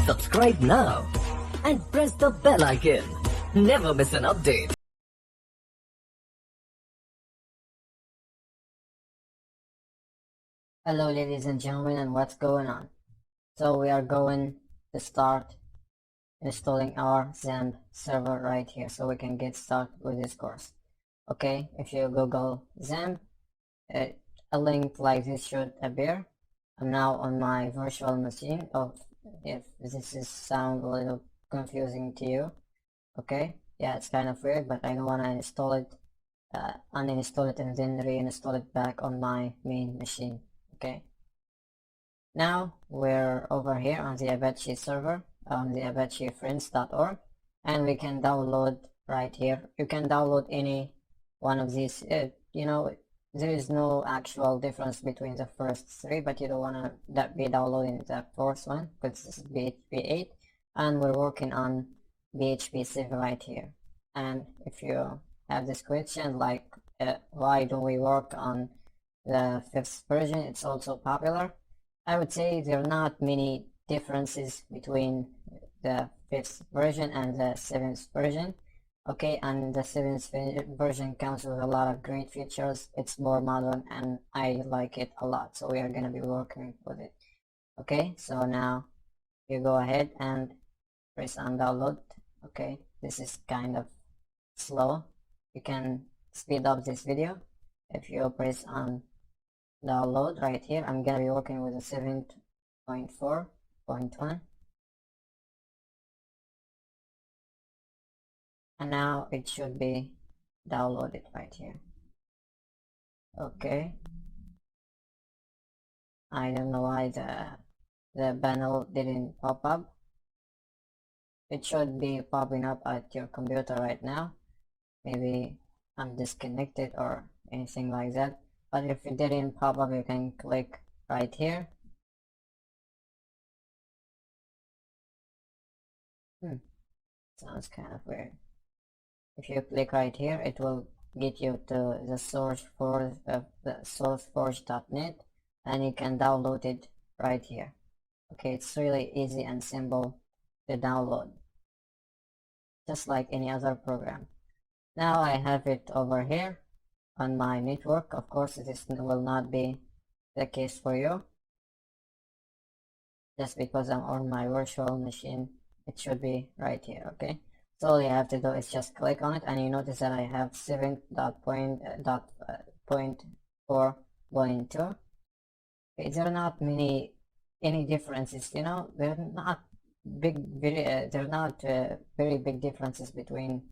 Subscribe now and press the bell icon. Never miss an update. Hello ladies and gentlemen, and what's going on? So we are going to start installing our XAMPP server right here so we can get started with this course. Okay, if you Google XAMPP, a link like this should appear. I'm now on my virtual machine. If this sound a little confusing to you, okay, yeah, it's kind of weird, but I don't want to install it, uninstall it and then reinstall it back on my main machine. Okay, now we're over here on the Apache server on the apachefriends.org, and we can download right here. You can download any one of these. There is no actual difference between the first three, but you don't want to be downloading the fourth one because this is PHP 8 and we're working on PHP 7 right here. And if you have this question like why do we work on the 5th version, it's also popular. I would say there are not many differences between the 5th version and the 7th version. Okay, and the 7th version comes with a lot of great features. It's more modern and I like it a lot, so we are going to be working with it. Okay, so now you go ahead and press on download. Okay, this is kind of slow. You can speed up this video if you press on download right here. I'm gonna be working with a 7.4.1, and now it should be downloaded right here. Okay, I don't know why the panel didn't pop up. It should be popping up at your computer right now. Maybe I'm disconnected or anything like that. But if it didn't pop up, you can click right here. Sounds kind of weird. If you click right here, it will get you to the sourceforge.net, and you can download it right here. Okay, it's really easy and simple to download, just like any other program. Now I have it over here on my network. Of course, this will not be the case for you. Just because I'm on my virtual machine, it should be right here. Okay, so all you have to do is just click on it, and you notice that I have 7.4.2. Okay, there are not any differences. They're not very big differences between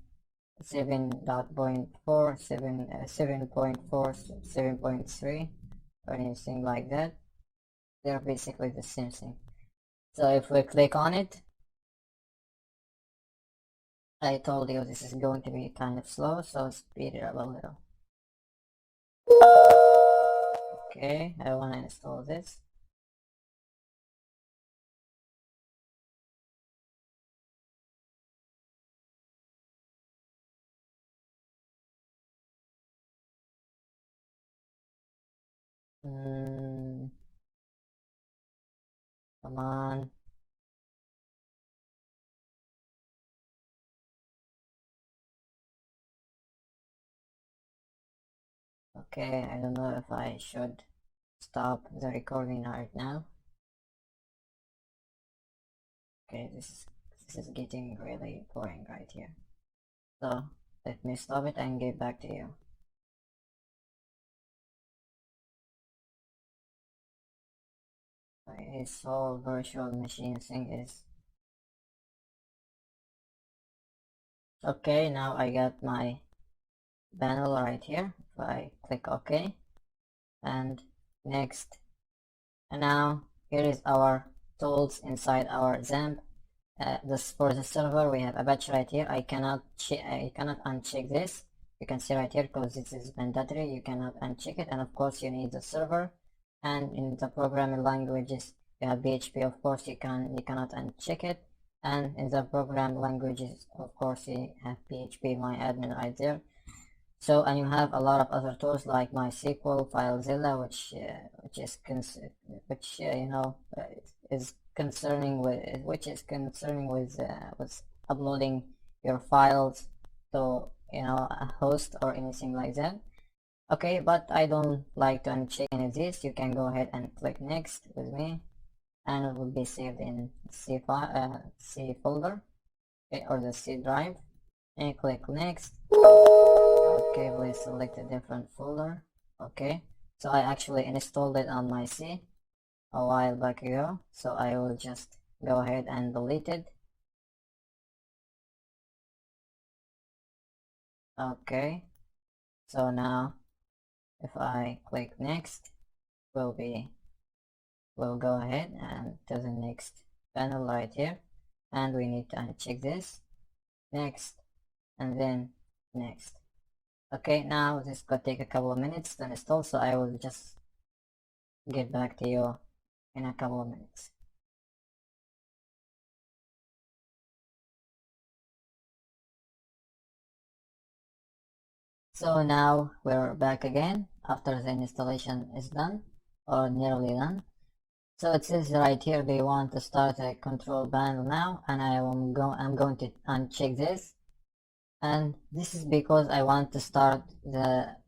7.4, 7.4, 7.3 or anything like that. They're basically the same thing. So if we click on it, I told you this is going to be kind of slow, so speed it up a little. Okay, I want to install this. Come on. Okay, I don't know if I should stop the recording right now. Okay, this is getting really boring right here. So let me stop it and get back to you. This whole virtual machine thing is okay. Now I got my panel right here. If I click OK and next, and now here is our tools inside our XAMPP. This for the server we have Apache right here. I cannot uncheck this. You can see right here because this is mandatory. You cannot uncheck it, and of course you need the server. And in the programming languages you have PHP, of course you cannot uncheck it. And in the program languages, of course, you have PHP MyAdmin right there. So, and you have a lot of other tools like MySQL, FileZilla, which is concerning with uploading your files to a host or anything like that. Okay, but I don't like to uncheck any of this. You can go ahead and click next with me, and it will be saved in C file, C folder, okay, or the C drive, and click next. Okay, please select a different folder. Okay, so I actually installed it on my C a while back ago, so I will just go ahead and delete it. Okay, so now if I click next, we'll go ahead and to the next panel right here, and we need to uncheck this, next, and then next. Okay, now this could take a couple of minutes to install, so I will just get back to you in a couple of minutes. So now we're back again after the installation is done, or nearly done. So it says right here they want to start a control panel now, and I'm going to uncheck this, and this is because I want to start the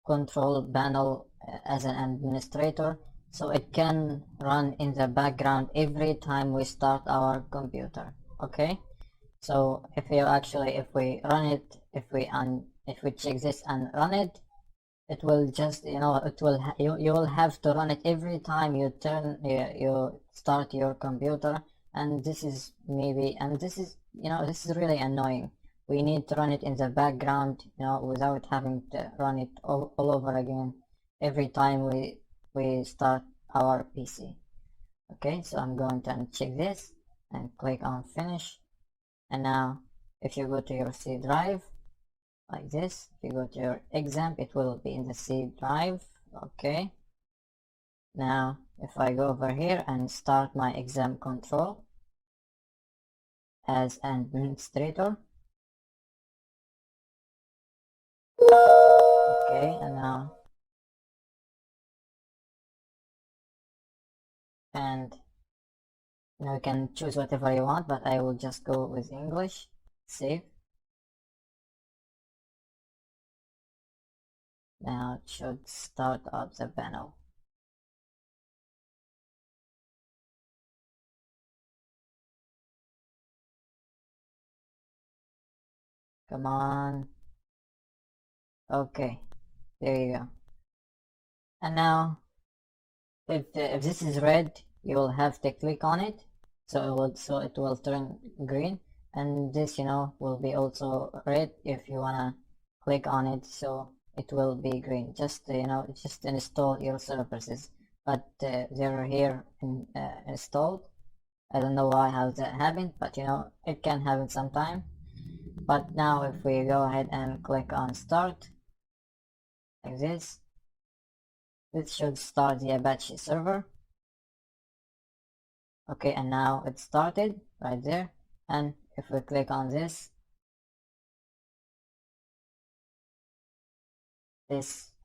control panel as an administrator, so it can run in the background every time we start our computer. Okay, so if we run it, if we check this and run it, it will just you will have to run it every time you start your computer, and this is this is really annoying. We need to run it in the background, without having to run it all over again every time we start our PC. Okay, so I'm going to uncheck this and click on finish, and now if you go to your C drive like this, if you go to your exam, it will be in the C drive. Okay, now if I go over here and start my exam control as an administrator, okay, and now you can choose whatever you want, but I will just go with English. Save. Now it should start up the panel. Come on. Okay, there you go. And now if this is red, you will have to click on it, so it will turn green, and this will be also red if you wanna click on it, so it will be green. Just just install your services, but they're here installed. I don't know how that happened, but it can happen sometime. But now if we go ahead and click on start like this should start the Apache server. Okay, and now it started right there, and if we click on this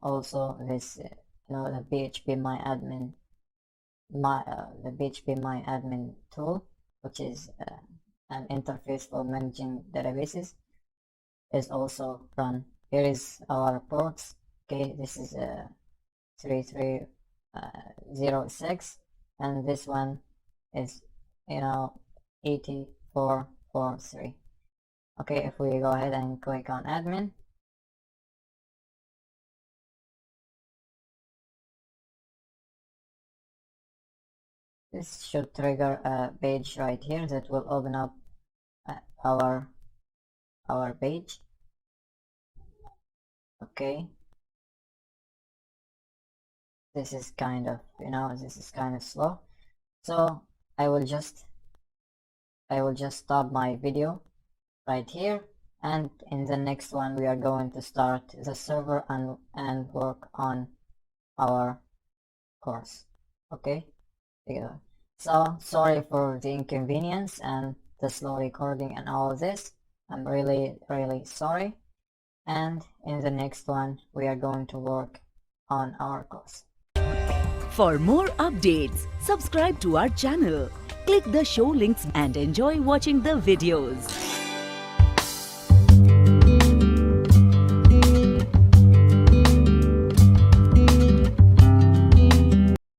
also the PHP the PHP my admin tool, which is an interface for managing databases, is also run. Here is our ports. Okay, this is 3306, and this one is 8443. Okay, if we go ahead and click on admin, this should trigger a page right here that will open up our page. Okay, this is kind of slow, so I will just stop my video right here, and in the next one we are going to start the server and work on our course. Okay, so sorry for the inconvenience and the slow recording and all of this. I'm really sorry, and in the next one we are going to work on our course. For more updates, subscribe to our channel, click the show links and enjoy watching the videos.